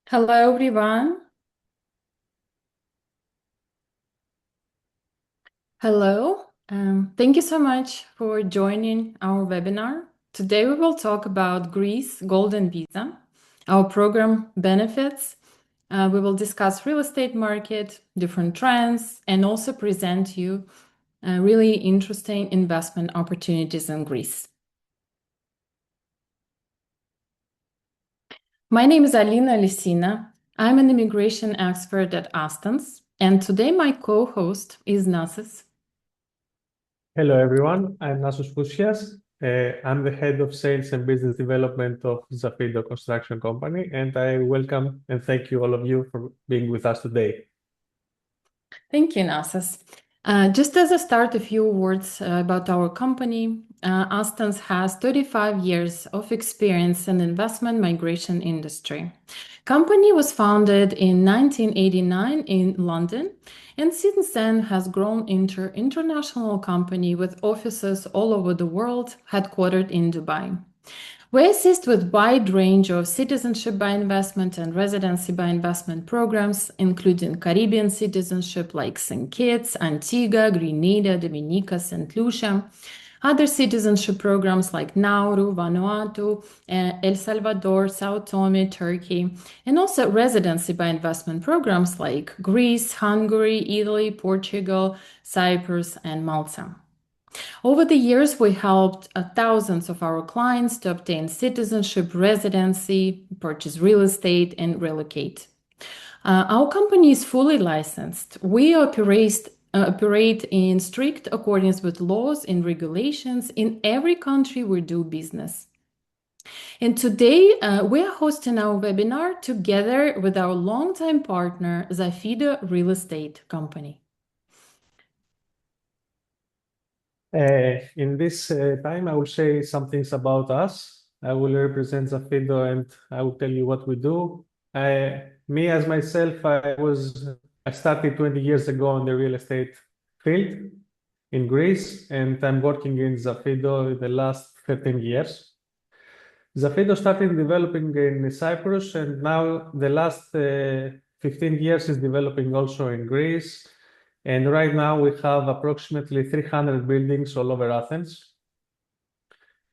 Hello, everyone. Hello. Thank you so much for joining our webinar. Today we will talk about Greece Golden Visa, our program benefits. We will discuss real estate market, different trends, and also present you really interesting investment opportunities in Greece. My name is Alena. I'm an immigration expert at Astons, and today my co-host is Nasos. Hello, everyone. I'm Nasos. I'm the head of sales and business development of Zafido construction company, and I welcome and thank you all of you for being with us today. Thank you, Nasos. Just as a start, a few words about our company. Astons has 35 years of experience in investment migration industry. Company was founded in 1989 in London, and since then has grown into international company with offices all over the world, headquartered in Dubai. We assist with wide range of citizenship by investment and residency by investment programs, including Caribbean citizenship like St. Kitts, Antigua, Grenada, Dominica, St. Lucia, other citizenship programs like Nauru, Vanuatu, El Salvador, Sao Tome, Turkey, and also residency by investment programs like Greece, Hungary, Italy, Portugal, Cyprus, and Malta. Over the years, we helped thousands of our clients to obtain citizenship, residency, purchase real estate, and relocate. Our company is fully licensed. We operate in strict accordance with laws and regulations in every country we do business. And today, we are hosting our webinar together with our longtime partner, Zafido Real Estate Company. In this time, I will say some things about us. I will represent Zafido and I will tell you what we do. Me as myself, I started 20 years ago in the real estate field in Greece, and I'm working in Zafido in the last 13 years. Zafido started developing in Cyprus, and now the last 15 years is developing also in Greece. And right now we have approximately 300 buildings all over Athens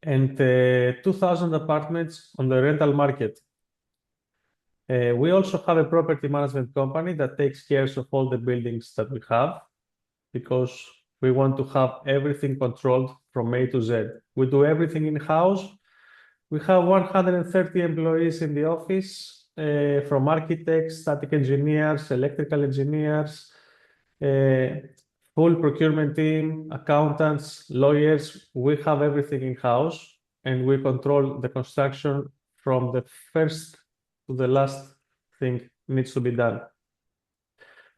and 2,000 apartments on the rental market. We also have a property management company that takes care of all the buildings that we have because we want to have everything controlled from A to Z. We do everything in-house. We have 130 employees in the office, from architects, static engineers, electrical engineers, full procurement team, accountants, lawyers. We have everything in-house, and we control the construction from the first to the last thing needs to be done.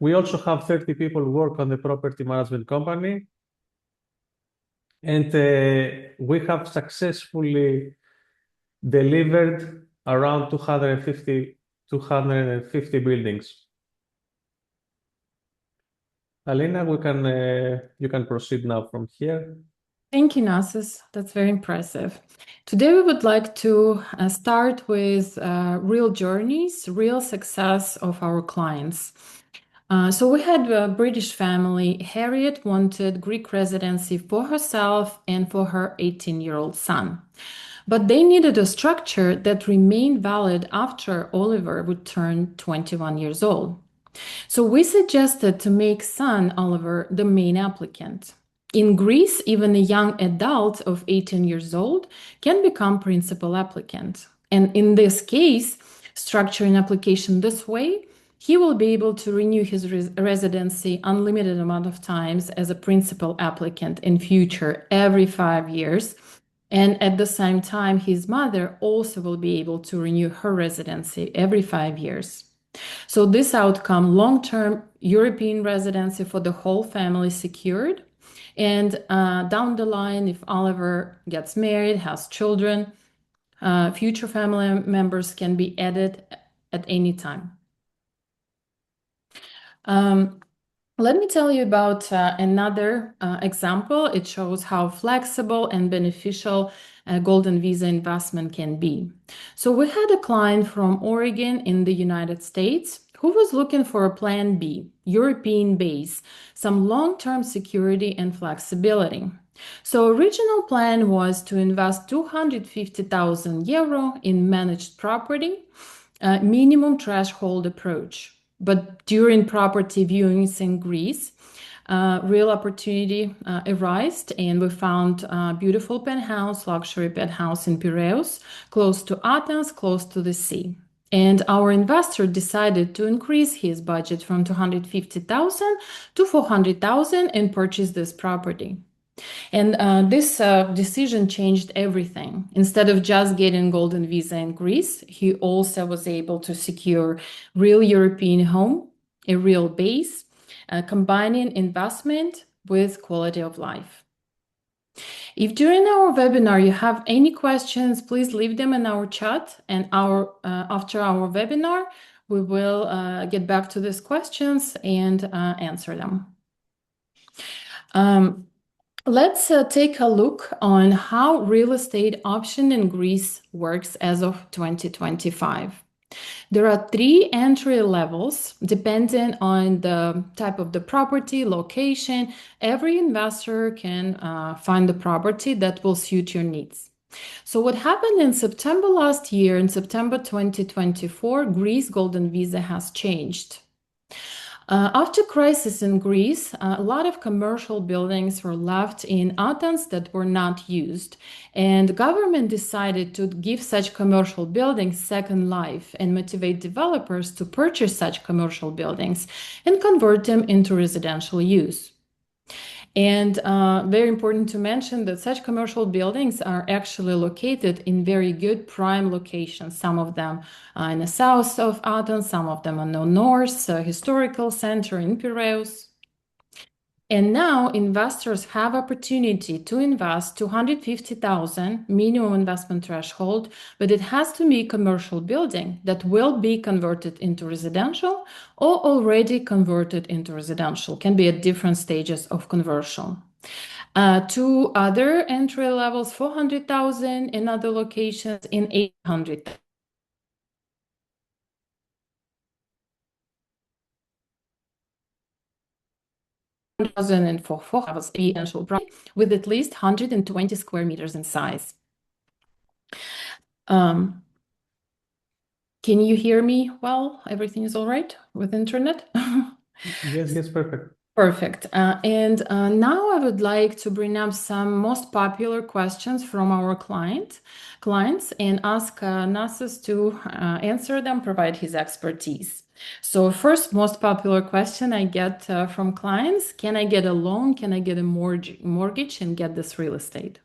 We also have 30 people work on the property management company, and we have successfully delivered around 250 buildings. Alena, you can proceed now from here. Thank you, Nasus. That's very impressive. Today, we would like to start with real journeys, real success of our clients. So we had a British family. Harriet wanted Greek residency for herself and for her 18-year-old son. But they needed a structure that remained valid after Oliver would turn 21 years old. So we suggested to make son Oliver the main applicant. In Greece, even a young adult of 18 years old can become principal applicant. And in this case, structuring application this way, he will be able to renew his residency unlimited amount of times as a principal applicant in future every 5 years. And at the same time, his mother also will be able to renew her residency every 5 years. So this outcome, long-term European residency for the whole family secured. And down the line, if Oliver gets married, has children, future family members can be added at any time. Let me tell you about another example. It shows how flexible and beneficial a golden visa investment can be. So we had a client from Oregon in the United States who was looking for a plan B, European base, some long-term security and flexibility. So original plan was to invest 250,000 euro in managed property, minimum threshold approach. But during property viewings in Greece, real opportunity arose, and we found a beautiful penthouse, luxury penthouse in Piraeus, close to Athens, close to the sea. And our investor decided to increase his budget from 250,000 to 400,000 and purchase this property. And this decision changed everything. Instead of just getting golden visa in Greece, he also was able to secure real European home, a real base, combining investment with quality of life. If during our webinar you have any questions, please leave them in our chat, and after our webinar, we will get back to these questions and answer them. Let's take a look on how real estate option in Greece works as of 2025. There are three entry levels depending on the type of the property, location. Every investor can find the property that will suit your needs. So what happened in September last year, in September 2024, Greece Golden Visa has changed. After crisis in Greece, a lot of commercial buildings were left in Athens that were not used, and the government decided to give such commercial buildings second life and motivate developers to purchase such commercial buildings and convert them into residential use. And very important to mention that such commercial buildings are actually located in very good prime locations. Some of them in the south of Athens, some of them in the north, historical center in Piraeus. And now investors have opportunity to invest 250,000 minimum investment threshold, but it has to be a commercial building that will be converted into residential or already converted into residential, can be at different stages of conversion. Two other entry levels, 400,000 in other locations, in 800,000. And for 4 hours residential property with at least 120 square meters in size. Can you hear me well? Everything is all right with internet? Yes, perfect. Perfect. And now I would like to bring up some most popular questions from our clients and ask Nasos to answer them, provide his expertise. So first most popular question I get from clients, can I get a loan? Can I get a mortgage and get this real estate?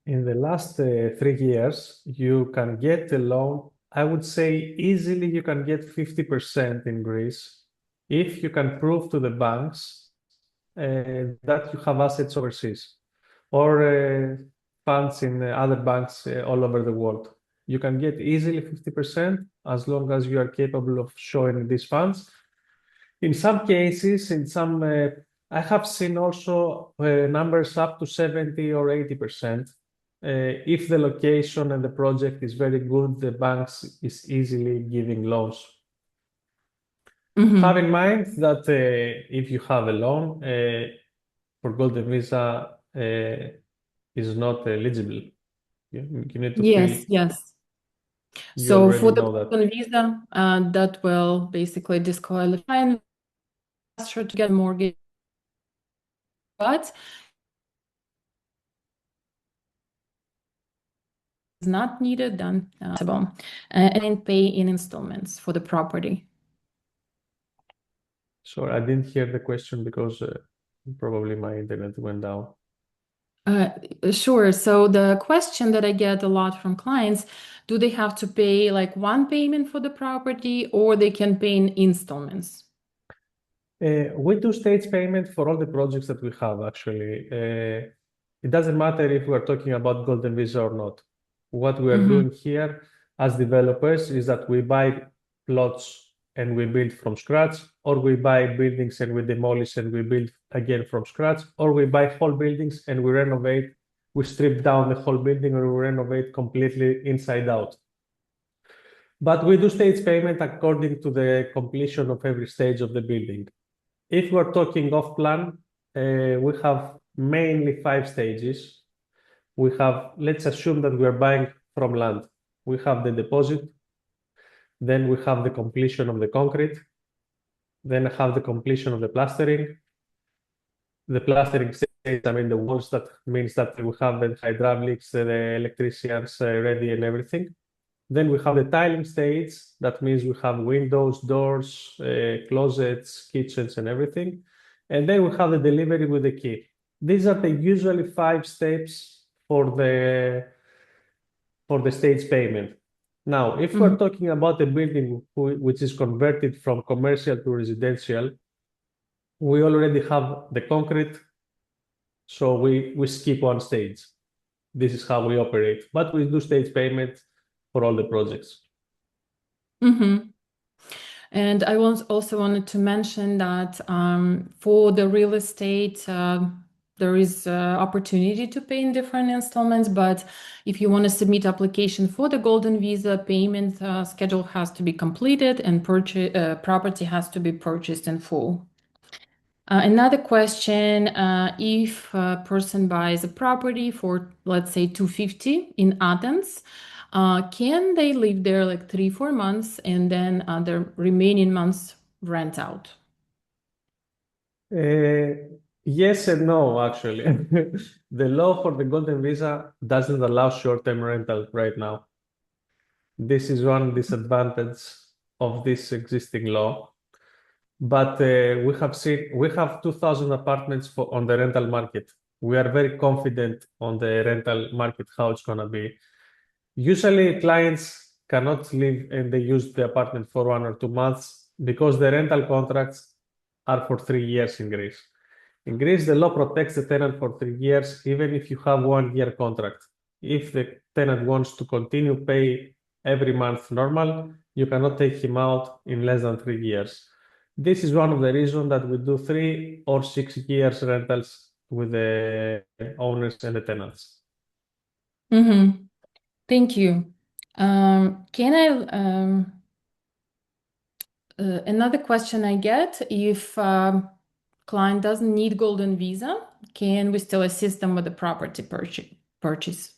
In the last 3 years, you can get a loan. I would say easily you can get 50% in Greece if you can prove to the banks that you have assets overseas or funds in other banks all over the world. You can get easily 50% as long as you are capable of showing these funds. In some cases, I have seen also numbers up to 70 or 80%. If the location and the project is very good, the banks is easily giving loans. Have in mind that if you have a loan for Golden Visa is not eligible. You need to Yes, fill. yes. You So already for the know that. golden visa, that will basically disqualify an investor to get a mortgage, but is not needed, then possible, and pay in installments for the property. Sorry, I didn't hear the question because probably my internet went down. Sure. So the question that I get a lot from clients, do they have to pay like one payment for the property or they can pay in installments? We do stage payment for all the projects that we have, actually. It doesn't matter if we're talking about Golden Visa or not. What we are doing here as developers is that we buy plots and we build from scratch, or we buy buildings and we demolish and we build again from scratch, or we buy whole buildings and we renovate, we strip down the whole building or we renovate completely inside out. But we do stage payment according to the completion of every stage of the building. If we're talking off plan, we have mainly 5 stages. We have, let's assume that we are buying from land. We have the deposit, then we have the completion of the concrete, then I have the completion of the plastering. The plastering stage, I mean the walls, that means that we have the hydraulics, the electricians ready and everything. Then we have the tiling stage. That means we have windows, doors, closets, kitchens, and everything. And then we have the delivery with the key. These are the usually 5 steps for the stage payment. Now, if we're talking about a building which is converted from commercial to residential, we already have the concrete, so we skip one stage. This is how we operate, but we do stage payment for all the projects. And I also wanted to mention that for the real estate, there is opportunity to pay in different installments, but if you want to submit application for the Golden Visa, payment schedule has to be completed and property has to be purchased in full. Another question, if a person buys a property for, let's say, 250 in Athens, can they live there like 3-4 months and then the remaining months rent out? Yes and no, actually. The law for the Golden Visa doesn't allow short-term rental right now. This is one disadvantage of this existing law. But we have 2,000 apartments on the rental market. We are very confident on the rental market, how it's going to be. Usually clients cannot live and they use the apartment for 1 or 2 months because the rental contracts are for 3 years in Greece. In Greece, the law protects the tenant for 3 years, even if you have 1 year contract. If the tenant wants to continue pay every month normal, you cannot take him out in less than 3 years. This is one of the reasons that we do 3 or 6 years rentals with the owners and the tenants. Thank you. Can I another question I get, if client doesn't need Golden Visa, can we still assist them with the property purchase?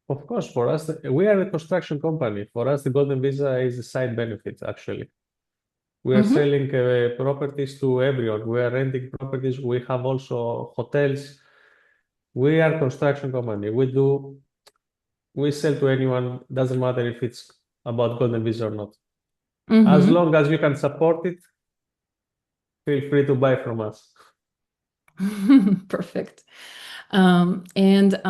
Of course, for us, we are a construction company. For us, the Golden Visa is a side benefit, actually. We are selling properties to everyone. We are renting properties. We have also hotels. We are a construction company. We sell to anyone. Doesn't matter if it's about Golden Visa or not. As long as you can support it, feel free to buy from us. Perfect. And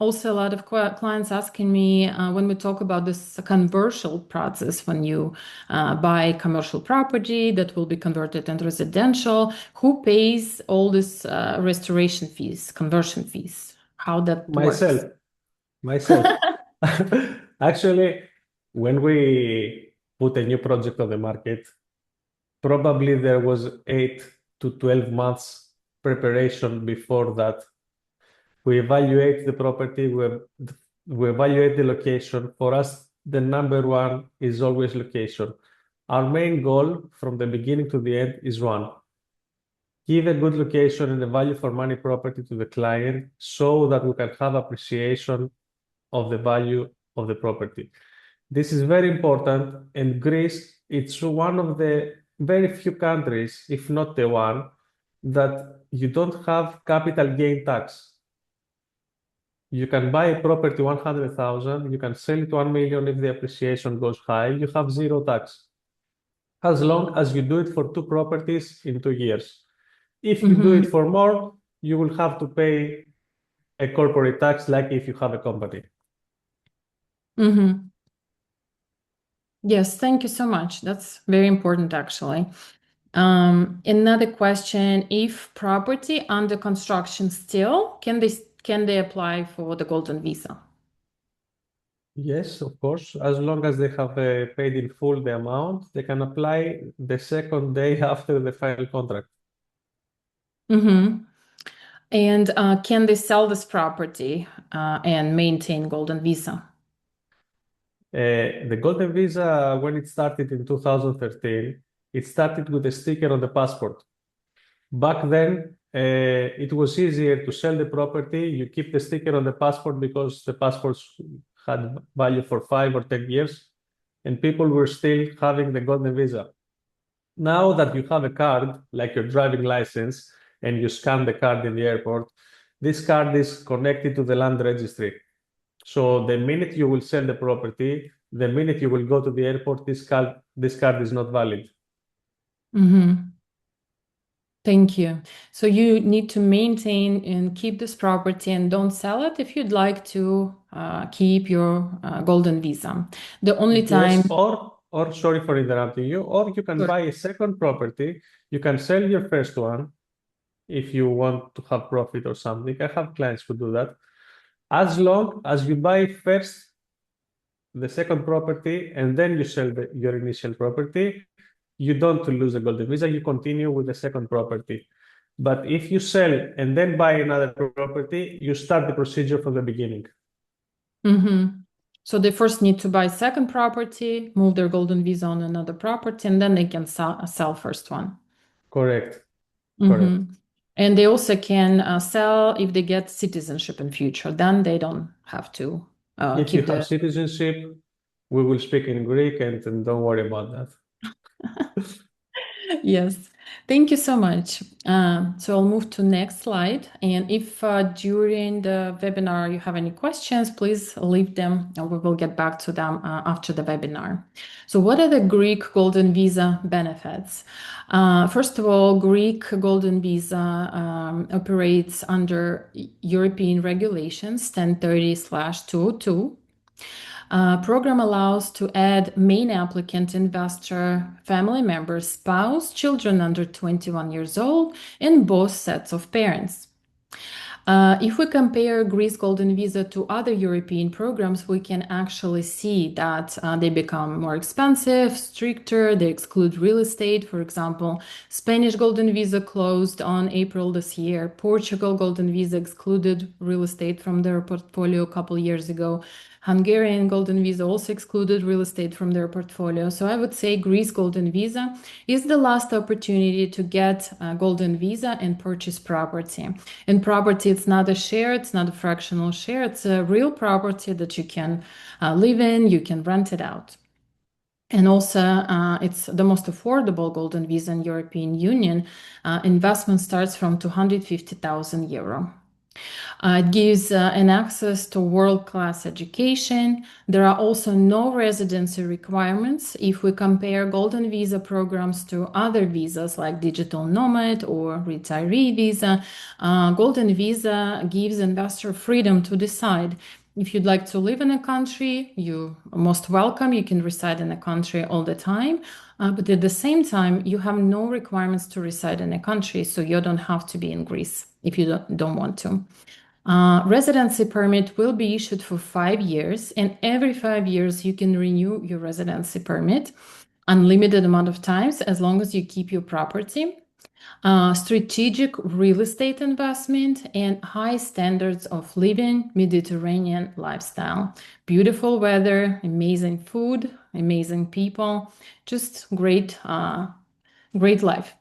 also a lot of clients asking me when we talk about this conversion process, when you buy commercial property that will be converted into residential, who pays all this restoration fees, conversion fees? How that works? Myself. Actually, when we put a new project on the market, probably there was 8 to 12 months preparation before that. We evaluate the property, we evaluate the location. For us, the number one is always location. Our main goal from the beginning to the end is one: give a good location and a value for money property to the client so that we can have appreciation of the value of the property. This is very important, and Greece, it's one of the very few countries, if not the one, that you don't have capital gain tax. You can buy a property 100,000, you can sell it 1 million if the appreciation goes high, you have zero tax. As long as you do it for 2 properties in 2 years. If you do it for more, you will have to pay a corporate tax like if you have a company. Yes, thank you so much. That's very important, actually. Another question, if property under construction still, can they apply for the Golden Visa? Yes, of course. As long as they have paid in full the amount, they can apply the second day after the final contract. Mm-hmm. And can they sell this property and maintain Golden Visa? The Golden Visa, when it started in 2013, it started with a sticker on the passport. Back then, it was easier to sell the property. You keep the sticker on the passport because the passports had value for 5 or 10 years, and people were still having the Golden Visa. Now that you have a card, like your driving license, and you scan the card in the airport, this card is connected to the land registry. So the minute you will sell the property, the minute you will go to the airport, this card is not valid. Mm-hmm. Thank you. So you need to maintain and keep this property and don't sell it if you'd like to keep your Golden Visa. The only Yes, time. or sorry for interrupting you, or you can Sure. buy a second property. You can sell your first one if you want to have profit or something. I have clients who do that. As long as you buy first the second property and then you sell your initial property, you don't lose the Golden Visa. You continue with the second property. But if you sell and then buy another property, you start the procedure from the beginning. Mm-hmm. So they first need to buy second property, move their Golden Visa on another property, and then they can sell first one. Correct. Correct. Mm-hmm. And they also can sell if they get citizenship in future. Then they don't have to If you keep have the. citizenship, we will speak in Greek and don't worry about that. Yes, thank you so much. So I'll move to next slide. And if during the webinar you have any questions, please leave them and we will get back to them after the webinar. So what are the Greek Golden Visa benefits? First of all, Greek Golden Visa operates under European regulations 1030/202. Program allows to add main applicant, investor, family members, spouse, children under 21 years old, and both sets of parents. If we compare Greece Golden Visa to other European programs, we can actually see that they become more expensive, stricter, they exclude real estate. For example, Spanish Golden Visa closed on April this year. Portugal Golden Visa excluded real estate from their portfolio a couple years ago. Hungarian Golden Visa also excluded real estate from their portfolio. So I would say Greece Golden Visa is the last opportunity to get a Golden Visa and purchase property. And property, it's not a share, it's not a fractional share, it's a real property that you can live in, you can rent it out. And also, it's the most affordable Golden Visa in European Union. Investment starts from 250,000 euro. It gives an access to world-class education. There are also no residency requirements. If we compare Golden Visa programs to other visas like Digital Nomad or Retiree Visa, Golden Visa gives investor freedom to decide. If you'd like to live in a country, you're most welcome. You can reside in a country all the time. But at the same time, you have no requirements to reside in a country, so you don't have to be in Greece if you don't want to. Residency permit will be issued for 5 years, and every 5 years you can renew your residency permit unlimited amount of times as long as you keep your property. Strategic real estate investment and high standards of living, Mediterranean lifestyle. Beautiful weather, amazing food, amazing people, just great life.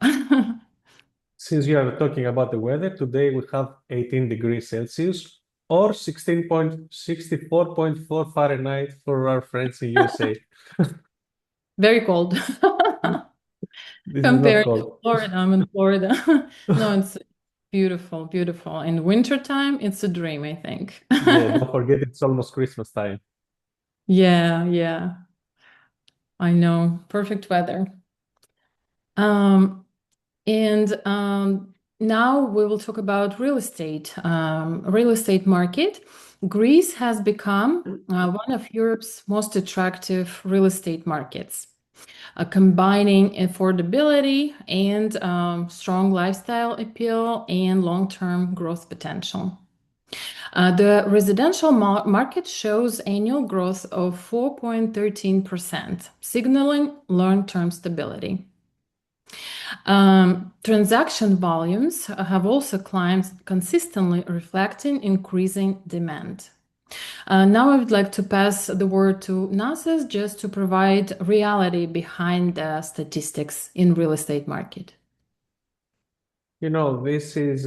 Since you are talking about the weather, today we have 18 degrees Celsius or 16.64.4 Fahrenheit for our friends in USA. Very cold. This is not Compared to cold. Florida, I'm in Florida. No, it's beautiful, beautiful. In wintertime, it's a dream, I think. Yeah, don't forget it's almost Christmas time. Yeah, yeah, I know. Perfect weather. Um, and now we will talk about real estate. Real estate market. Greece has become one of Europe's most attractive real estate markets, combining affordability and strong lifestyle appeal and long-term growth potential. The residential market shows annual growth of 4.13%, signaling long-term stability. Transaction volumes have also climbed consistently, reflecting increasing demand. Now I would like to pass the word to Nasos just to provide reality behind the statistics in real estate market. This is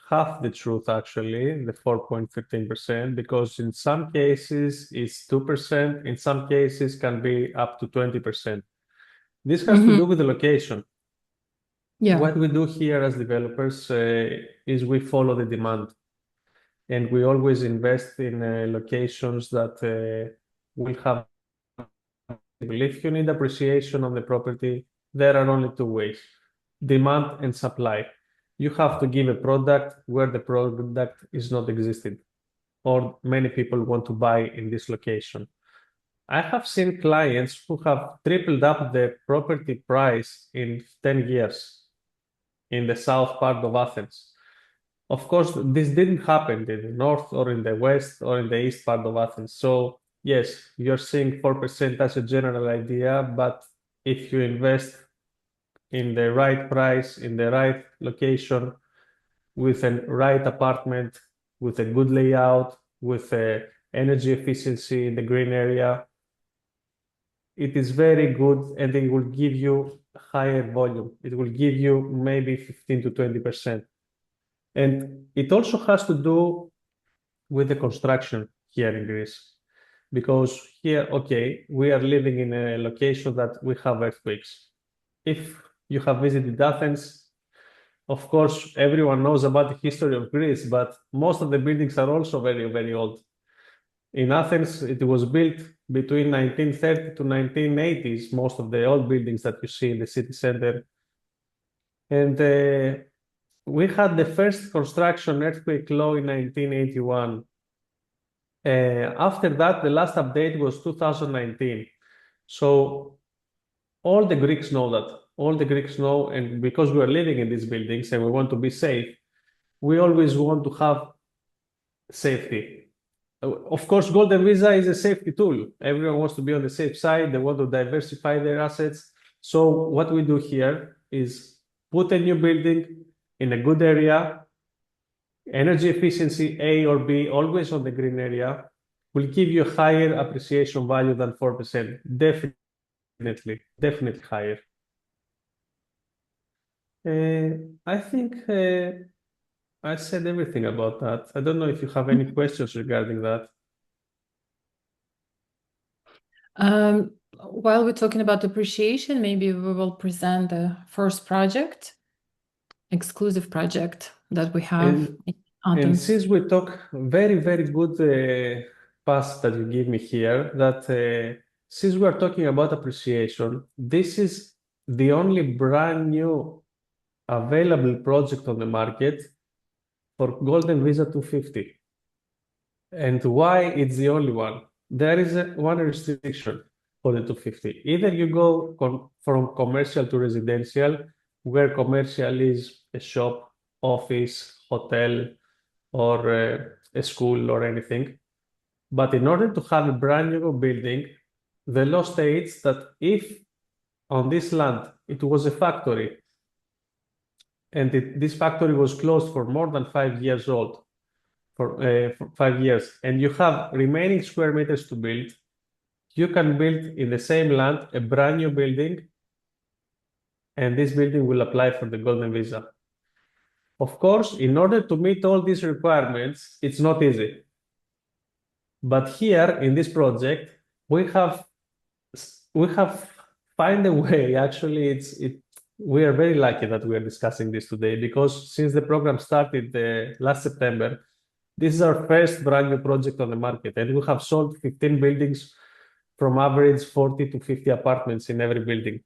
half the truth, actually, the 4.15%, because in some cases it's 2%, in some cases can be up to 20%. This has to do with the location. Yeah. What we do here as developers is we follow the demand, and we always invest in locations that will have. If you need appreciation on the property, there are only two ways: demand and supply. You have to give a product where the product is not existing, or many people want to buy in this location. I have seen clients who have tripled up the property price in 10 years in the south part of Athens. Of course, this didn't happen in the north or in the west or in the east part of Athens. So yes, you're seeing 4% as a general idea, but if you invest in the right price, in the right location, with a right apartment, with a good layout, with energy efficiency in the green area, it is very good, and it will give you higher volume. It will give you maybe 15 to 20%. And it also has to do with the construction here in Greece. Because here, okay, we are living in a location that we have earthquakes. If you have visited Athens, of course, everyone knows about the history of Greece, but most of the buildings are also very, very old. In Athens, it was built between 1930 to 1980s, most of the old buildings that you see in the city center. And we had the first construction earthquake law in 1981. After that, the last update was 2019. So all the Greeks know that. All the Greeks know, and because we are living in these buildings and we want to be safe, we always want to have safety. Of course, Golden Visa is a safety tool. Everyone wants to be on the safe side. They want to diversify their assets. So what we do here is put a new building in a good area, energy efficiency A or B, always on the green area, will give you a higher appreciation value than 4%. Definitely higher. I think I said everything about that. I don't know if you have any questions regarding that. While we're talking about appreciation, maybe we will present the first project, exclusive project that we have in And Athens. since we talk very, very good pass that you give me here, that since we are talking about appreciation, this is the only brand new available project on the market for Golden Visa 250. And why it's the only one? There is one restriction for the 250. Either you go from commercial to residential, where commercial is a shop, office, hotel, or a school or anything. But in order to have a brand new building, the law states that if on this land it was a factory and this factory was closed for more than 5 years old, for 5 years, and you have remaining square meters to build, you can build in the same land a brand new building, and this building will apply for the Golden Visa. Of course, in order to meet all these requirements, it's not easy. But here in this project, we have find a way. Actually, we are very lucky that we are discussing this today, because since the program started last September, this is our first brand new project on the market, and we have sold 15 buildings from average 40 to 50 apartments in every building.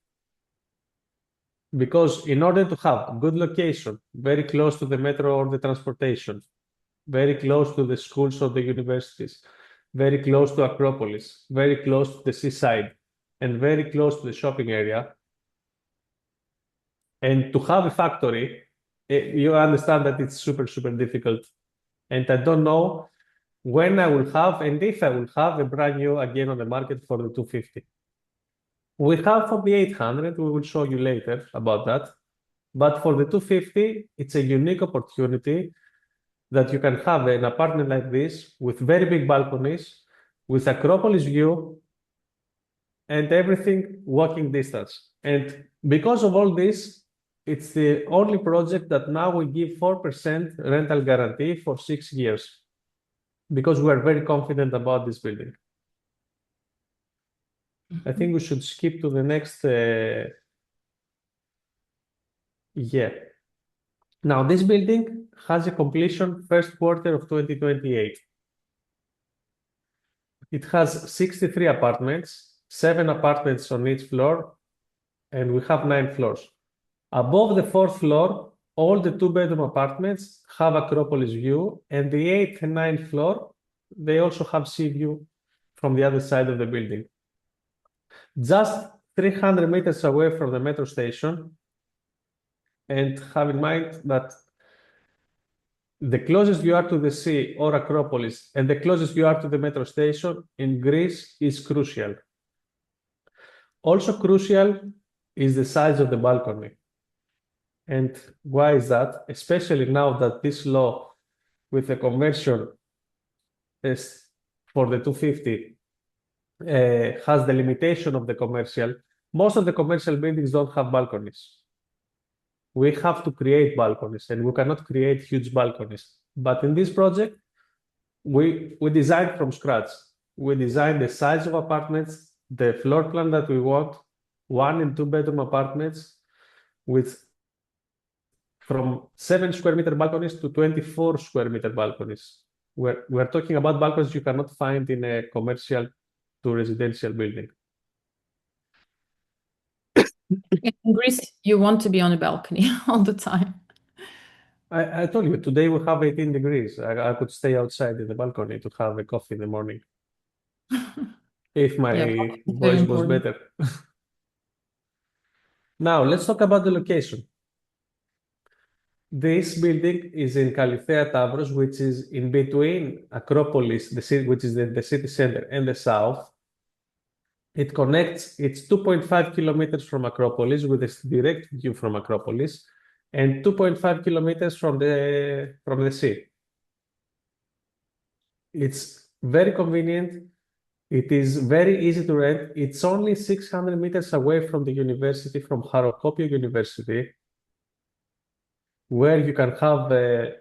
Because in order to have good location, very close to the metro or the transportation, very close to the schools or the universities, very close to Acropolis, very close to the seaside, and very close to the shopping area, and to have a factory, you understand that it's super, super difficult And I don't know when I will have and if I will have a brand new again on the market for the 250. We have for the 800, we will show you later about that. But for the 250, it's a unique opportunity that you can have an apartment like this with very big balconies, with Acropolis view, and everything walking distance. And because of all this, it's the only project that now we give 4% rental guarantee for 6 years because we are very confident about this building. I think we should skip to the next. Yeah. Now, this building has a completion first quarter of 2028. It has 63 apartments, 7 apartments on each floor, and we have 9 floors. Above the 4th floor, all the 2-bedroom apartments have Acropolis view, and the 8th and 9th floor, they also have sea view from the other side of the building. Just 300 meters away from the metro station, and have in mind that the closest you are to the sea or Acropolis and the closest you are to the metro station in Greece is crucial. Also crucial is the size of the balcony. And why is that? Especially now that this law with the conversion is for the 250 has the limitation of the commercial. Most of the commercial buildings don't have balconies. We have to create balconies, and we cannot create huge balconies. But in this project, we designed from scratch. We designed the size of apartments, the floor plan that we want, 1 and 2-bedroom apartments with from 7 square meter balconies to 24 square meter balconies. We're talking about balconies you cannot find in a commercial to residential building. In Greece, you want to be on a balcony all the time. I told you, today we have 18 degrees. I could stay outside in the balcony to have a coffee in the morning. If my voice was better. Now, let's talk about the location. This building is in Kalithea Tavros, which is in between Acropolis, the city, which is the city center, and the south. It connects, it's 2.5 kilometers from Acropolis with a direct view from Acropolis and 2.5 kilometers from the sea. It's very convenient. It is very easy to rent. It's only 600 meters away from the university, from Harokopio University, where you can have a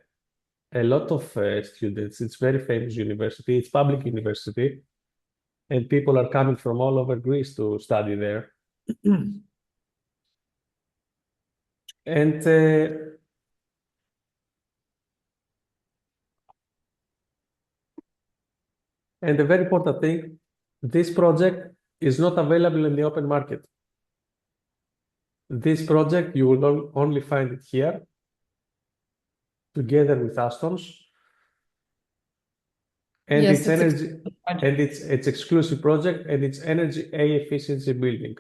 lot of students. It's very famous university. It's public university, and people are coming from all over Greece to study there. And a very important thing, this project is not available in the open market. This project, you will only find it here, together with Astons. And Yes, it's energy, and it's exclusive project, and it's energy A efficiency building.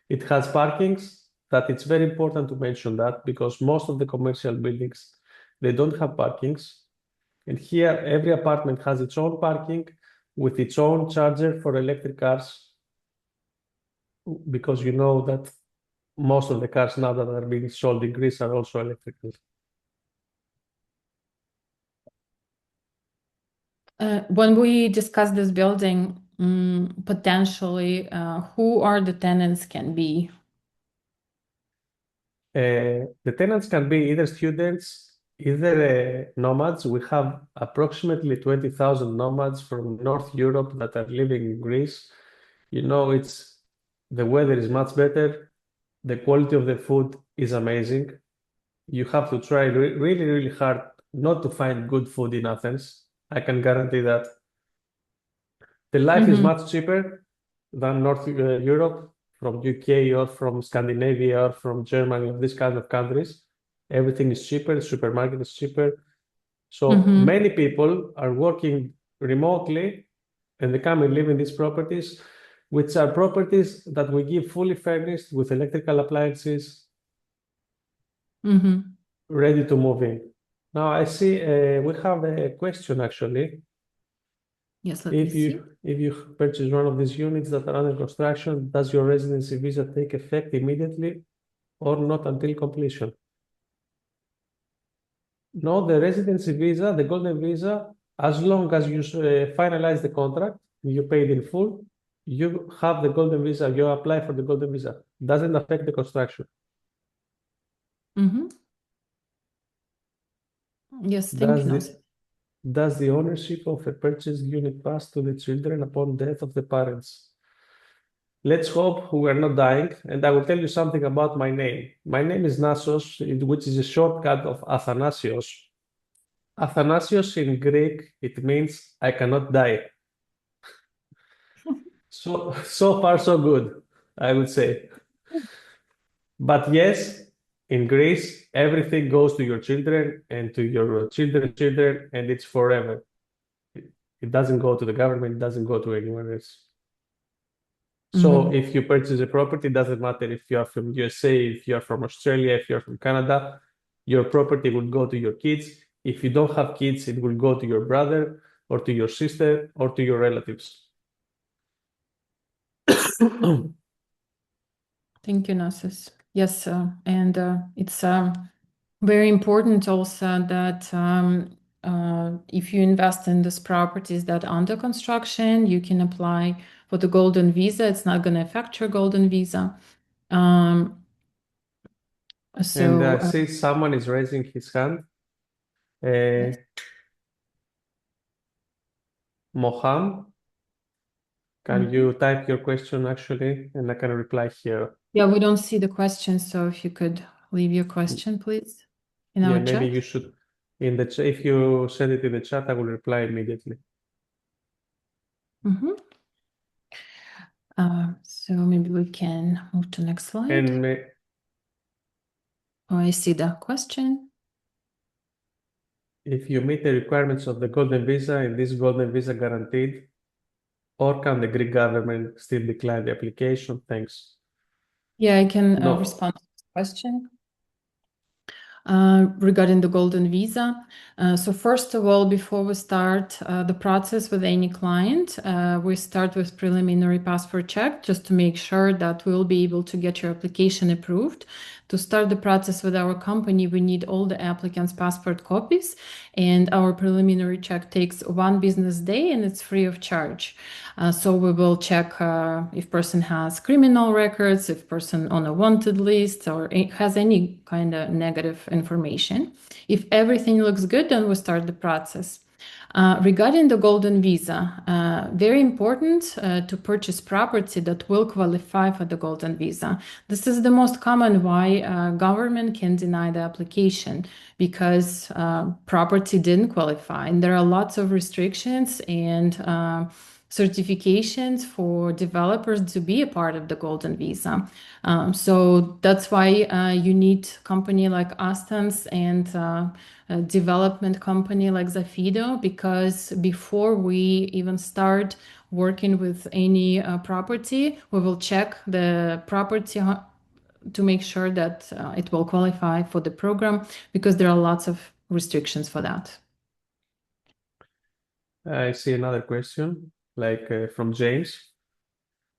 It has parkings. That it's very important to mention that because most of the commercial buildings, they don't have parkings. And here, every apartment has its own parking with its own charger for electric cars, because you know that most of the cars now that are being sold in Greece are also electrical. When we discuss this building, potentially, who are the tenants can be? The tenants can be either students, either nomads. We have approximately 20,000 nomads from North Europe that are living in Greece. You know, the weather is much better. The quality of the food is amazing. You have to try really, really hard not to find good food in Athens. I can guarantee that. The life is much cheaper than North Europe, from UK or from Scandinavia or from Germany, or these kind of countries. Everything is cheaper, the supermarket is cheaper. So many people are working remotely and they come and live in these properties, which are properties that we give fully furnished with electrical appliances, ready to move in. Now I see we have a question actually. Yes, let me see. If you purchase one of these units that are under construction, does your residency visa take effect immediately or not until completion? No, the residency visa, the golden visa, as long as you finalize the contract, you paid in full, you have the golden visa, you apply for the golden visa. Doesn't affect the construction. Mm-hmm. Yes, thank Does you, the Nasos. does the ownership of a purchased unit pass to the children upon death of the parents? Let's hope we are not dying, and I will tell you something about my name. My name is Nasos, which is a shortcut of Athanasios. Athanasios in Greek, it means I cannot die. So far, so good, I would say. But yes, in Greece, everything goes to your children and to your children's children, and it's forever. It doesn't go to the government, it doesn't go to anyone else. So Mm-hmm. if you purchase a property, it doesn't matter if you are from USA, if you are from Australia, if you're from Canada, your property will go to your kids. If you don't have kids, it will go to your brother or to your sister or to your relatives. Thank you, Nasos. Yes, and it's very important also that if you invest in these properties that are under construction, you can apply for the golden visa. It's not going to affect your golden visa. Um, And so, see, someone is raising his hand. yes. Moham, can Mhm. you type your question actually, and I can reply here? Yeah, we don't see the question, so if you could leave your question, please, in Yeah, our maybe chat. you should in the if you send it in the chat, I will reply immediately. Mhm. So maybe we can move to next slide. And Oh, I see the question. if you meet the requirements of the golden visa, and this golden visa guaranteed, or can the Greek government still decline the application? Thanks. Yeah, I can No. respond to this question. Regarding the golden visa. So first of all, before we start the process with any client, we start with preliminary passport check just to make sure that we'll be able to get your application approved. To start the process with our company, we need all the applicants' passport copies, and our preliminary check takes 1 business day and it's free of charge. So we will check if person has criminal records, if person on a wanted list, or has any kind of negative information. If everything looks good, then we start the process. Regarding the golden visa, very important to purchase property that will qualify for the golden visa. This is the most common why government can deny the application because property didn't qualify. And there are lots of restrictions and certifications for developers to be a part of the golden visa. So that's why you need company like Astons and a development company like Zafido, because before we even start working with any property, we will check the property to make sure that it will qualify for the program because there are lots of restrictions for that. I see another question, like from James.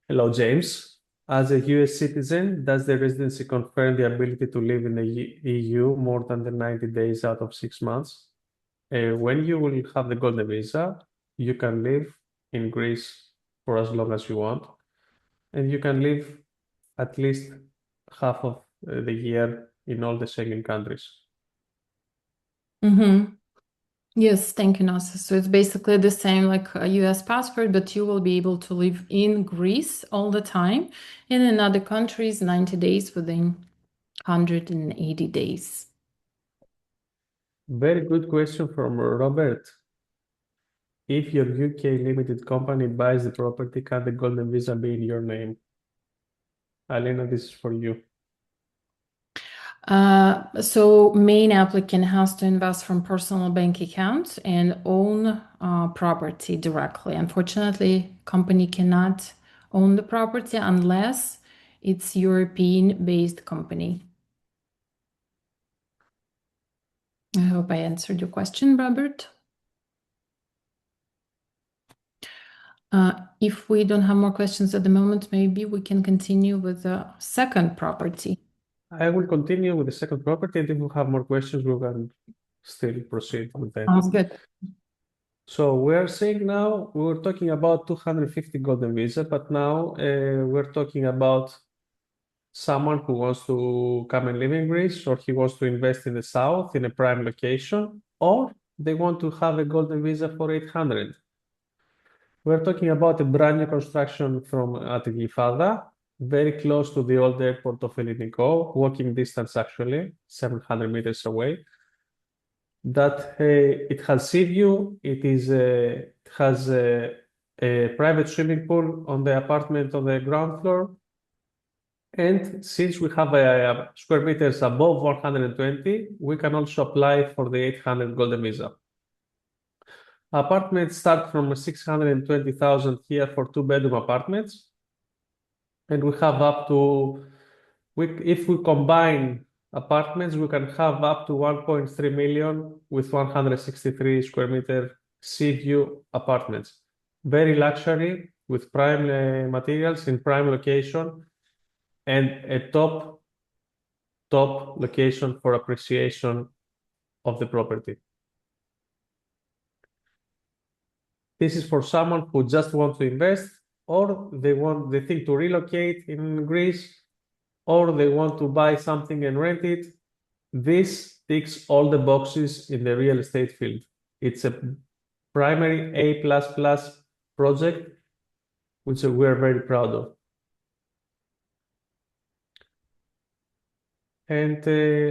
Hello, James. As a US citizen, does the residency confirm the ability to live in the EU more than the 90 days out of 6 months? When you will have the golden visa, you can live in Greece for as long as you want, and you can live at least half of the year in all the Schengen countries. Mm-hmm. Yes, thank you, Nasa. So it's basically the same like a US passport, but you will be able to live in Greece all the time, and in other countries, 90 days within 180 days. Very good question from Robert. If your UK limited company buys the property, can the golden visa be in your name? Alena, this is for you. So main applicant has to invest from personal bank account and own property directly. Unfortunately, company cannot own the property unless it's European-based company. I hope I answered your question, Robert. If we don't have more questions at the moment, maybe we can continue with the second property. I will continue with the second property, and if we have more questions, we can still proceed with that. Sounds good. So we're saying now, we were talking about 250 golden visa, but now we're talking about someone who wants to come and live in Greece, or he wants to invest in the south in a prime location, or they want to have a golden visa for 800. We're talking about a brand new construction from Attica, very close to the old airport of Elliniko, walking distance actually, 700 meters away. That it has sea view, it has a private swimming pool on the apartment on the ground floor. And since we have square meters above 120, we can also apply for the 800 golden visa. Apartments start from 620,000 here for two-bedroom apartments. And we have up to, if we combine apartments, we can have up to 1.3 million with 163 square meter sea view apartments. Very luxury with prime materials in prime location and a top location for appreciation of the property. This is for someone who just wants to invest, or they think to relocate in Greece, or they want to buy something and rent it. This ticks all the boxes in the real estate field. It's a primary A++ project, which we are very proud of. And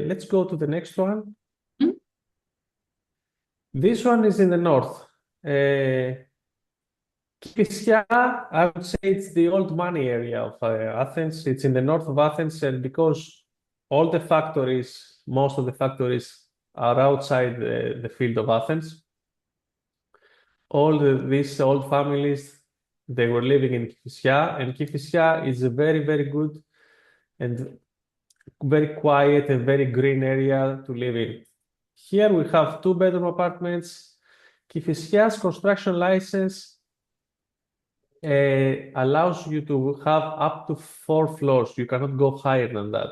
let's go to the next one. Mm. This one is in the north. Kifisia, I would say it's the old money area of Athens. It's in the north of Athens, and because all the factories, most of the factories are outside the field of Athens, these old families, they were living in Kifisia, and Kifisia is a very, very good and very quiet and very green area to live in. Here we have two-bedroom apartments. Kifisia's construction license allows you to have up to 4 floors. You cannot go higher than that.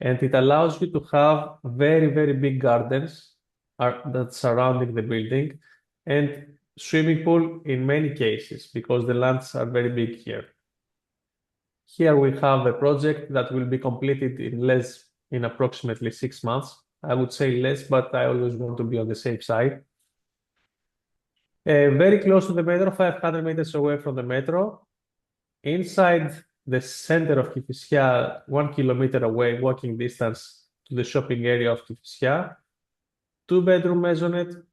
And it allows you to have very, very big gardens that surrounding the building and swimming pool in many cases because the lands are very big here. Here we have a project that will be completed in approximately 6 months. I would say less, but I always want to be on the safe side. Very close to the metro, 500 meters away from the metro. Inside the center of Kifisia, 1 kilometer away, walking distance to the shopping area of Kifisia. Two-bedroom maisonette,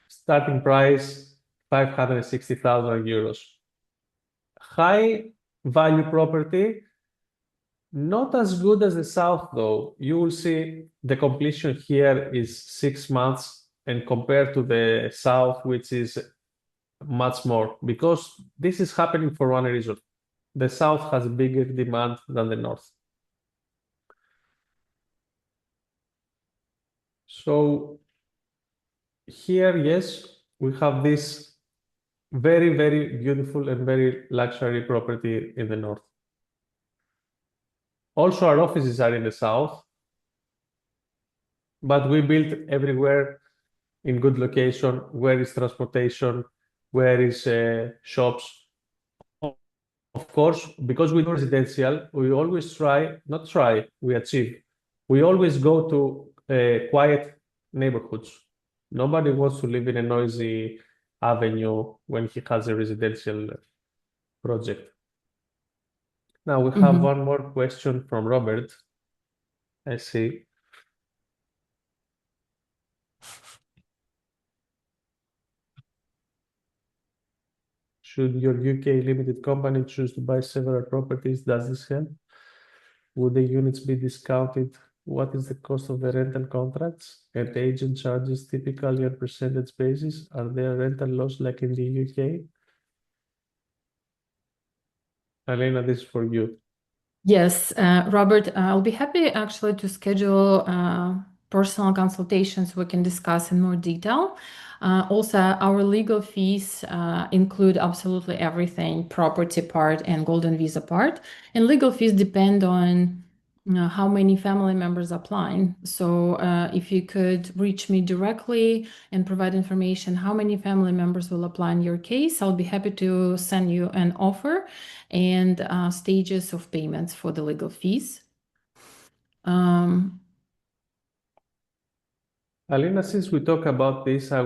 starting price 560,000 euros. High value property, not as good as the south though. You will see the completion here is 6 months, and compared to the south, which is much more, because this is happening for one reason. The south has bigger demand than the north. So here, yes, we have this very, very beautiful and very luxury property in the north. Also, our offices are in the south, but we built everywhere in good location, where is transportation, where is shops. Of course, because we do residential, we always we achieve. We always go to quiet neighborhoods. Nobody wants to live in a noisy avenue when he has a residential project. Now we have one more question from Robert. I see. Should your UK limited company choose to buy several properties, does this help? Would the units be discounted? What is the cost of the rental contracts and agent charges typically on percentage basis? Are there rental laws like in the UK? Alena, this is for you. Yes, Robert, I'll be happy actually to schedule a personal consultations, we can discuss in more detail. Also, our legal fees include absolutely everything, property part and golden visa part. And legal fees depend on how many family members applying. So if you could reach me directly and provide information how many family members will apply in your case, I'll be happy to send you an offer and stages of payments for the legal fees. Alena, since we talk about this, I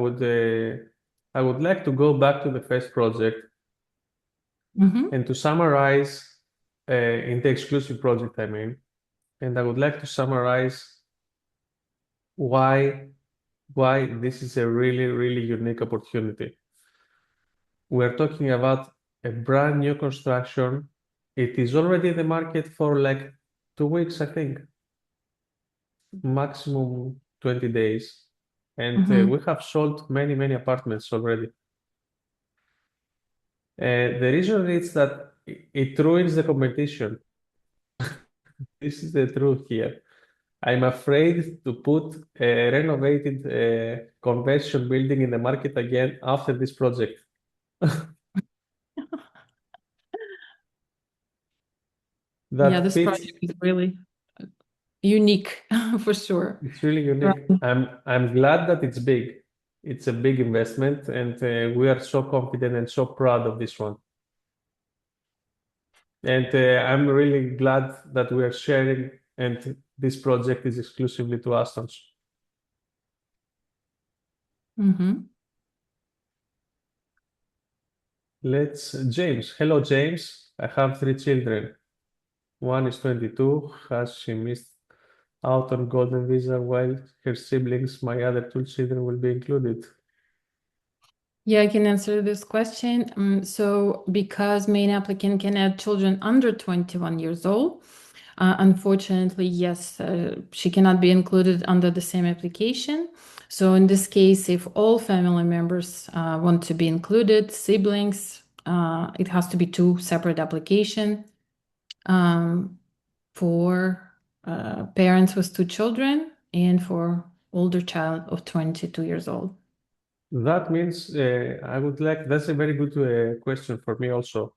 would like to go back to the first project and to summarize in the exclusive project, I mean, and I would like to summarize why this is a really, really unique opportunity. We're talking about a brand new construction. It is already in the market for like 2 weeks, I think, maximum 20 days. And we have sold many, many apartments already. The reason is that it ruins the competition. This is the truth here. I'm afraid to put a renovated convention building in the market again after this project. Yeah, That this fits. project is really unique for sure. It's really unique. I'm glad that it's big. It's a big investment, and we are so confident and so proud of this one. And I'm really glad that we are sharing, and this project is exclusively to Astons. James. Hello, James. I have 3 children. One is 22. Has she missed out on golden visa while her siblings, my other 2 children, will be included? Yeah, I can answer this question. So because main applicant can add children under 21 years old, unfortunately, yes, she cannot be included under the same application. So in this case, if all family members want to be included, siblings, it has to be 2 separate applications for parents with 2 children and for older child of 22 years old. That means that's a very good question for me also.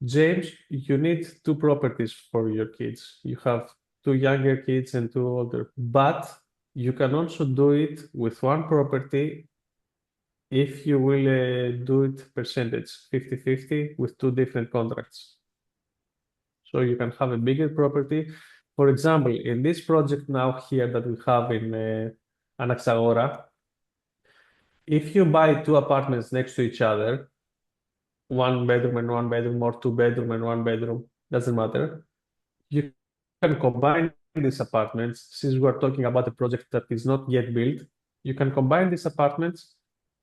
James, you need 2 properties for your kids. You have 2 younger kids and 2 older, but you can also do it with 1 property if you will do it percentage 50-50 with 2 different contracts. So you can have a bigger property. For example, in this project now here that we have in Anaxagora, if you buy 2 apartments next to each other, 1 bedroom and 1 bedroom, or 2 bedroom and 1 bedroom, doesn't matter. You can combine these apartments. Since we're talking about a project that is not yet built, you can combine these apartments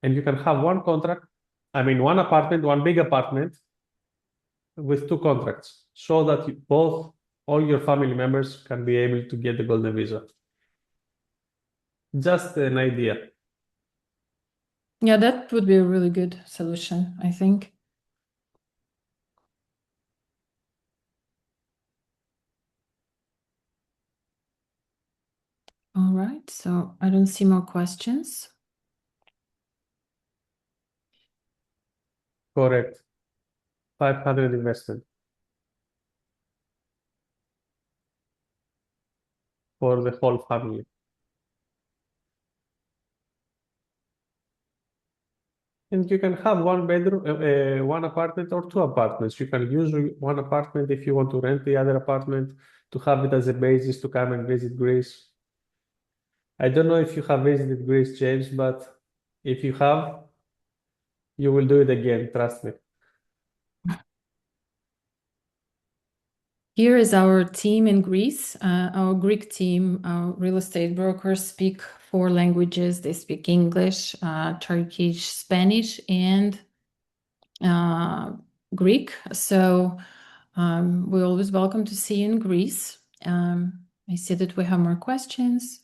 and you can have one contract. I mean, one apartment, one big apartment with 2 contracts, so that all your family members can be able to get the golden visa. Just an idea. Yeah, that would be a really good solution, I think. All right, so I don't see more questions. Correct. 500 invested for the whole family. And you can have 1 bedroom, 1 apartment or 2 apartments. You can use 1 apartment if you want to rent the other apartment to have it as a basis to come and visit Greece. I don't know if you have visited Greece, James, but if you have, you will do it again, trust me. Here is our team in Greece. Our Greek team, our real estate brokers speak 4 languages. They speak English, Turkish, Spanish, and Greek. So we're always welcome to see you in Greece. I see that we have more questions.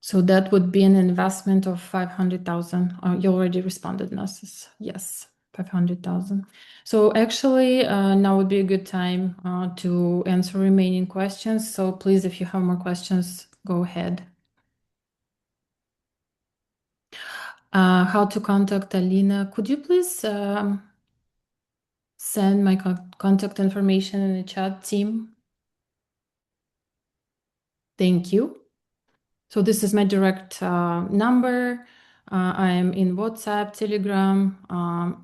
So that would be an investment of 500,000. You already responded, Nasos. Yes. 500,000. So actually, now would be a good time to answer remaining questions. So please, if you have more questions, go ahead. How to contact Alena? Could you please send my contact information in the chat, team? Thank you. So this is my direct number. I am in WhatsApp, Telegram,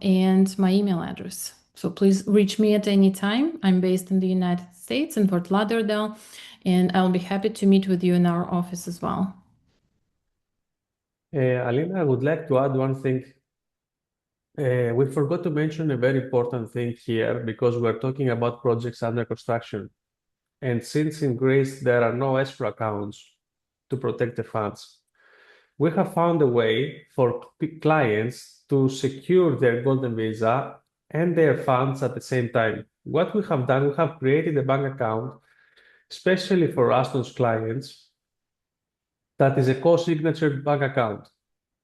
and my email address. So please reach me at any time. I'm based in the United States in Fort Lauderdale, and I'll be happy to meet with you in our office as well. Alena, I would like to add one thing. We forgot to mention a very important thing here because we're talking about projects under construction. And since in Greece there are no escrow accounts to protect the funds, we have found a way for clients to secure their golden visa and their funds at the same time. What we have done, we have created a bank account, especially for Astons clients, that is a co-signature bank account.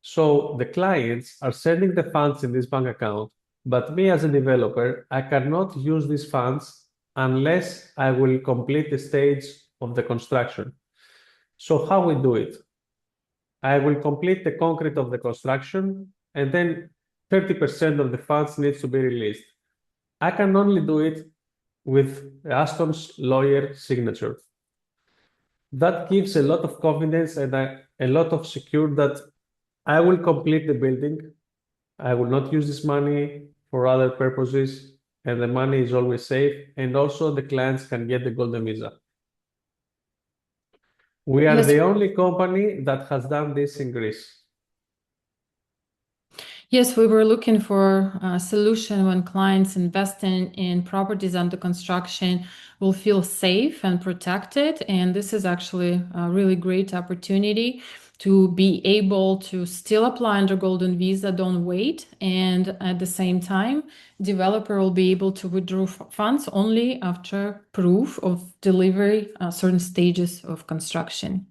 So the clients are sending the funds in this bank account, but me as a developer, I cannot use these funds unless I will complete the stage of the construction. So how we do it? I will complete the concrete of the construction, and then 30% of the funds needs to be released. I can only do it with Aston's lawyer signature. That gives a lot of confidence and a lot of secure that I will complete the building. I will not use this money for other purposes, and the money is always safe. And also the clients can get the golden visa. We are Yes. the only company that has done this in Greece. Yes, we were looking for a solution when clients investing in properties under construction will feel safe and protected. And this is actually a really great opportunity to be able to still apply under Golden Visa, don't wait. And at the same time, developer will be able to withdraw funds only after proof of delivery, certain stages of construction.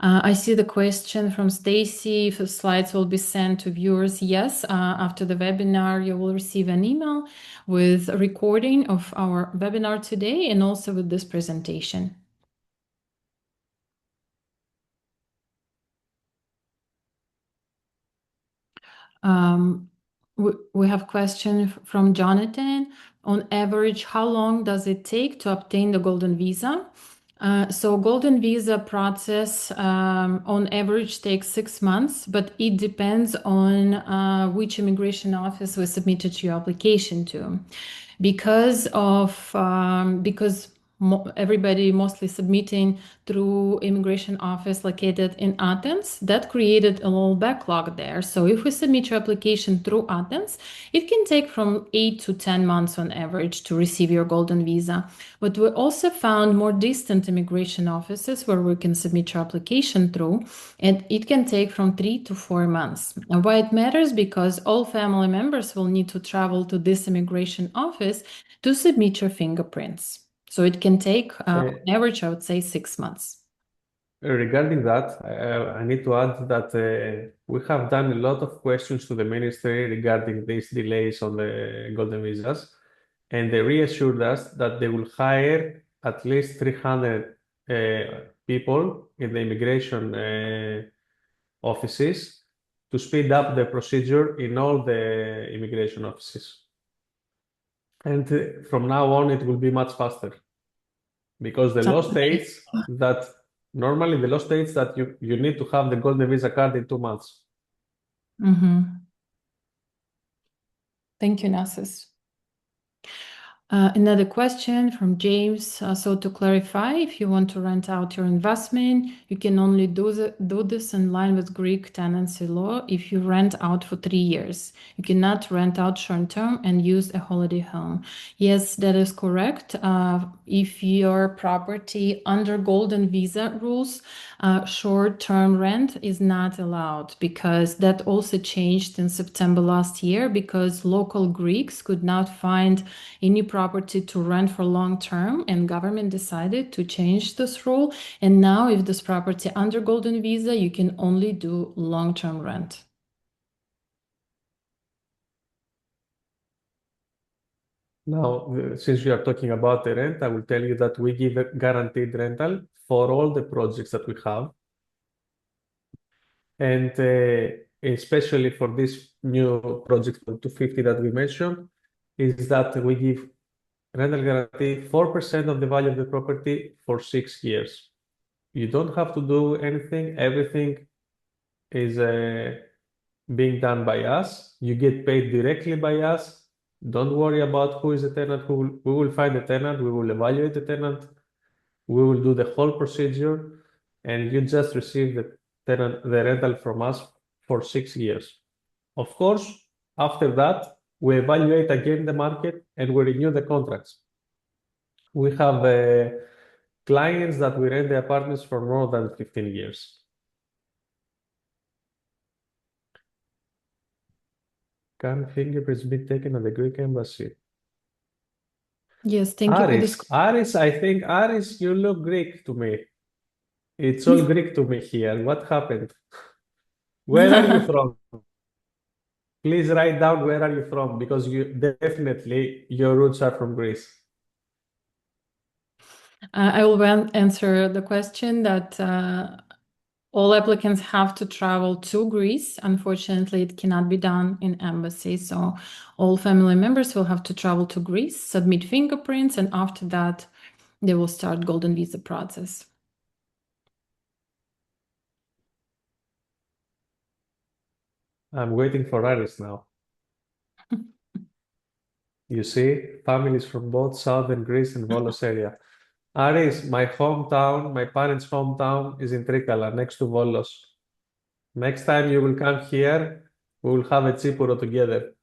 I see the question from Stacy, if the slides will be sent to viewers. Yes, after the webinar, you will receive an email with a recording of our webinar today and also with this presentation. We have a question from Jonathan. On average, how long does it take to obtain the Golden Visa? So Golden Visa process on average takes 6 months, but it depends on which immigration office we submitted your application to. Because everybody mostly submitting through immigration office located in Athens, that created a little backlog there. So if we submit your application through Athens, it can take from 8 to 10 months on average to receive your golden visa. But we also found more distant immigration offices where we can submit your application through, and it can take from 3 to 4 months. And why it matters? Because all family members will need to travel to this immigration office to submit your fingerprints. So it can take, on average, I would say 6 months. Regarding that, I need to add that we have done a lot of questions to the ministry regarding these delays on the golden visas, and they reassured us that they will hire at least 300 people in the immigration offices to speed up the procedure in all the immigration offices. And from now on, it will be much faster because the law states that normally the law states that you need to have the golden visa card in 2 months. Thank you, Nasos. Another question from James. So to clarify, if you want to rent out your investment, you can only do this in line with Greek tenancy law if you rent out for 3 years. You cannot rent out short term and use a holiday home. Yes, that is correct. If your property under golden visa rules, short-term rent is not allowed because that also changed in September last year because local Greeks could not find any property to rent for long term, and government decided to change this rule. And now if this property under golden visa, you can only do long-term rent. Now, since we are talking about the rent, I will tell you that we give a guaranteed rental for all the projects that we have. And especially for this new project for 250 that we mentioned, is that we give rental guarantee 4% of the value of the property for 6 years. You don't have to do anything. Everything is being done by us. You get paid directly by us. Don't worry about who is the tenant. We will find the tenant. We will evaluate the tenant. We will do the whole procedure, and you just receive the rental from us for 6 years. Of course, after that, we evaluate again the market and we renew the contracts. We have clients that we rent the apartments for more than 15 years. Can fingerprints be taken at the Greek embassy? Yes, thank you for this. Aris, I think, Aris, you look Greek to me. It's all Greek to me here. What happened? Where are you from? Please write down where are you from, because you definitely your roots are from Greece. I will answer the question that all applicants have to travel to Greece. Unfortunately, it cannot be done in embassy. So all family members will have to travel to Greece, submit fingerprints, and after that, they will start golden visa process. I'm waiting for Aris now. You see, families from both southern Greece and Volos area. Aris, my hometown, my parents' hometown is in Trikala, next to Volos. Next time you will come here, we will have a chipuro together.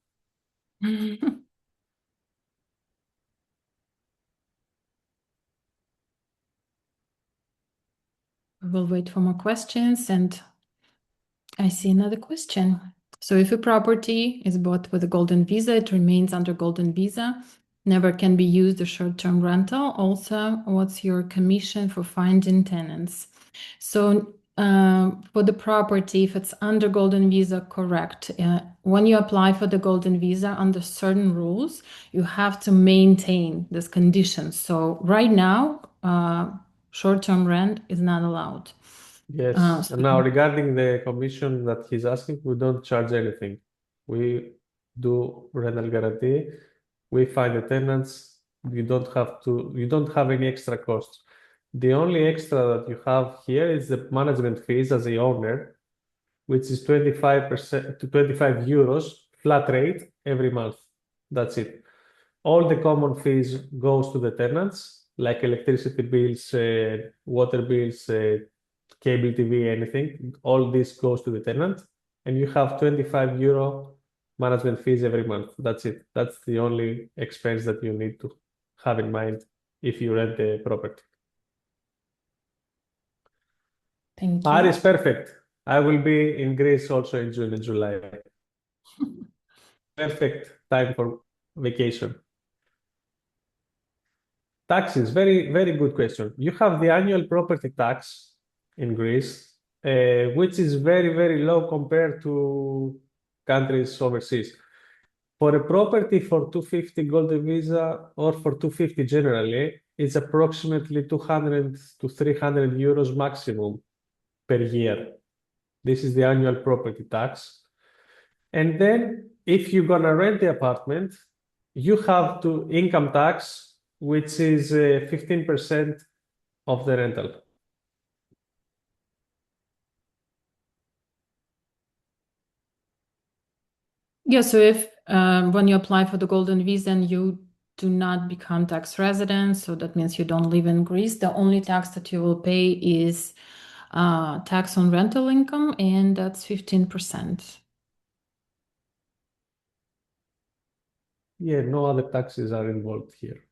We'll wait for more questions, and I see another question. So if a property is bought with a golden visa, it remains under golden visa, never can be used as short-term rental. Also, what's your commission for finding tenants? So for the property, if it's under golden visa, correct. When you apply for the golden visa under certain rules, you have to maintain this condition. So right now, short-term rent is not allowed. Yes. And now regarding the commission that he's asking, we don't charge anything. We do rental guarantee. We find the tenants. You don't have any extra costs. The only extra that you have here is the management fees as the owner, which is 25% to 25 euros flat rate every month. That's it. All the common fees goes to the tenants, like electricity bills, water bills, cable TV, anything. All this goes to the tenant, and you have 25 euro management fees every month. That's it. That's the only expense that you need to have in mind if you rent the property. Thank you. Aris, perfect. I will be in Greece also in June and July. Perfect time for vacation. Taxes, very, very good question. You have the annual property tax in Greece, which is very, very low compared to countries overseas. For a property for 250 golden visa or for 250 generally, it's approximately 200 to 300 euros maximum per year. This is the annual property tax. And then if you're gonna rent the apartment, you have to income tax, which is 15% of the rental. Yeah, so if when you apply for the golden visa and you do not become tax resident, so that means you don't live in Greece, the only tax that you will pay is tax on rental income, and that's 15%. Yeah, no other taxes are involved here.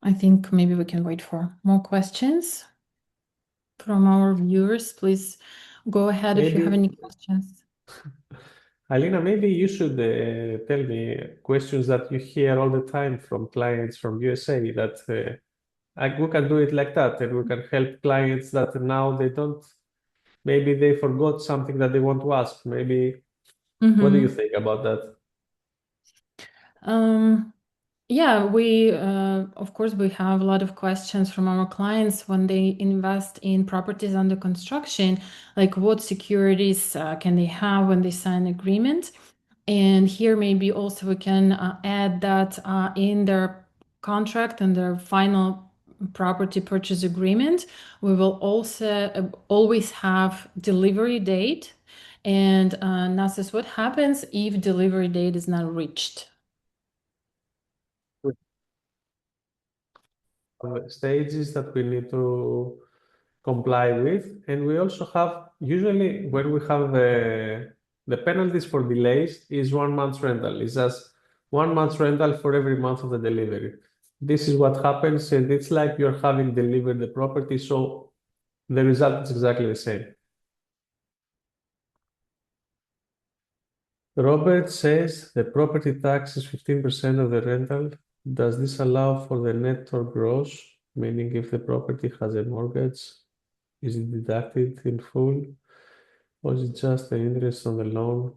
I think maybe we can wait for more questions from our viewers. Please go ahead if you have any questions. Alena, maybe you should tell me questions that you hear all the time from clients from USA that we can do it like that, and we can help clients that now they don't, maybe they forgot something that they want to ask. Maybe, what do you think about that? Um, yeah, we of course we have a lot of questions from our clients when they invest in properties under construction, like what securities can they have when they sign agreement? And here maybe also we can add that in their contract and their final property purchase agreement, we will also always have delivery date. And Nasus, what happens if delivery date is not reached? Stages that we need to comply with. And we also have, usually when we have the penalties for delays is 1 month's rental. It's just 1 month's rental for every month of the delivery. This is what happens, and it's like you're having delivered the property, so the result is exactly the same. Robert says the property tax is 15% of the rental. Does this allow for the net or gross? Meaning if the property has a mortgage, is it deducted in full? Or is it just the interest on the loan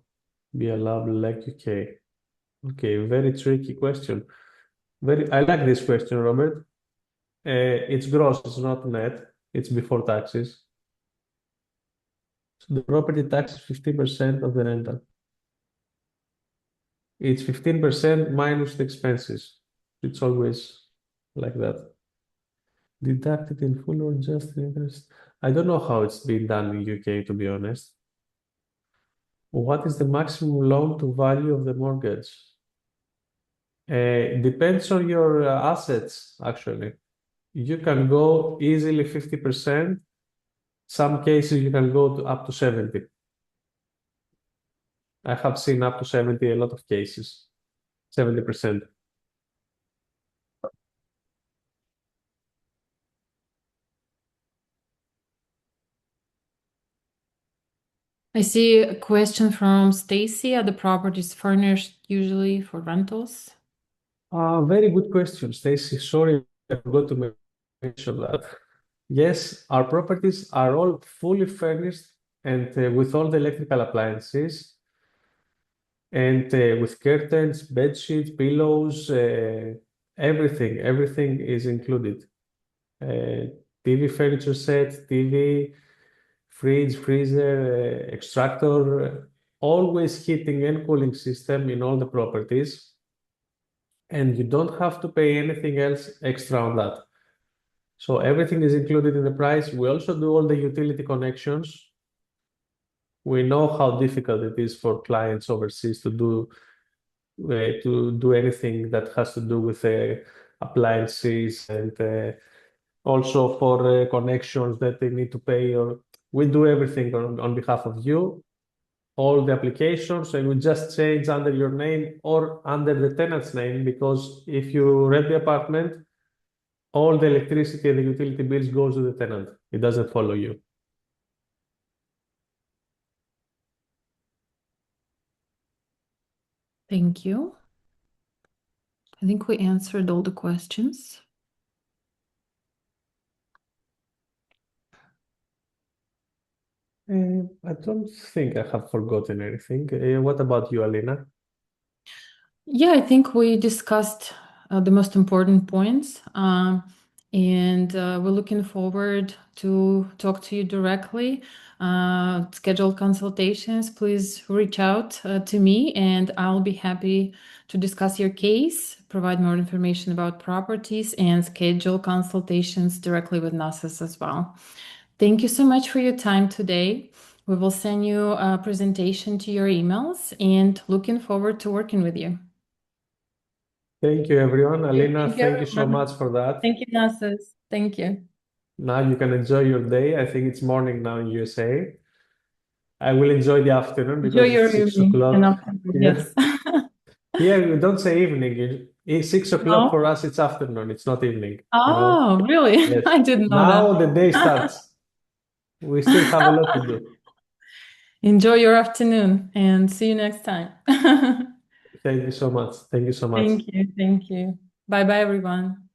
be allowed like UK? Okay, very tricky question. I like this question, Robert. It's gross, it's not net. It's before taxes. So the property tax is 15% of the rental. It's 15% minus the expenses. It's always like that. Deducted in full or just the interest? I don't know how it's been done in UK, to be honest. What is the maximum loan to value of the mortgage? Depends on your assets, actually. You can go easily 50%. Some cases you can go to up to 70. I have seen up to 70, a lot of cases, 70%. I see a question from Stacy. Are the properties furnished usually for rentals? Very good question, Stacy. Sorry, I forgot to mention that. Yes, our properties are all fully furnished and with all the electrical appliances and with curtains, bed sheets, pillows, everything is included. TV furniture set, TV, fridge, freezer, extractor, always heating and cooling system in all the properties. And you don't have to pay anything else extra on that. So everything is included in the price. We also do all the utility connections. We know how difficult it is for clients overseas to do anything that has to do with appliances and also for connections that they need to pay. Or we do everything on behalf of you, all the applications, and we just change under your name or under the tenant's name, because if you rent the apartment, all the electricity and the utility bills goes to the tenant. It doesn't follow you. Thank you. I think we answered all the questions. I don't think I have forgotten anything. What about you, Alena? Yeah, I think we discussed the most important points. And we're looking forward to talk to you directly. Schedule consultations, please reach out to me and I'll be happy to discuss your case, provide more information about properties, and schedule consultations directly with Nasos as well. Thank you so much for your time today. We will send you a presentation to your emails and looking forward to working with you. Thank you, everyone. Alena, Thank you, thank you so everyone. much for that. Thank you, Nasus. Thank you. Now you can enjoy your day. I think it's morning now in USA. I will enjoy the afternoon Enjoy because your it's six evening and o'clock afternoon. here. Yes. Here we don't say evening. It's 6 o'clock No? for us. It's afternoon. It's not evening. Oh, really? Yes. I didn't know Now the day that. starts. We still have a lot to do. Enjoy your afternoon and see you next time. Thank you so much. Thank you so much. Thank you. Thank you. Bye bye, everyone.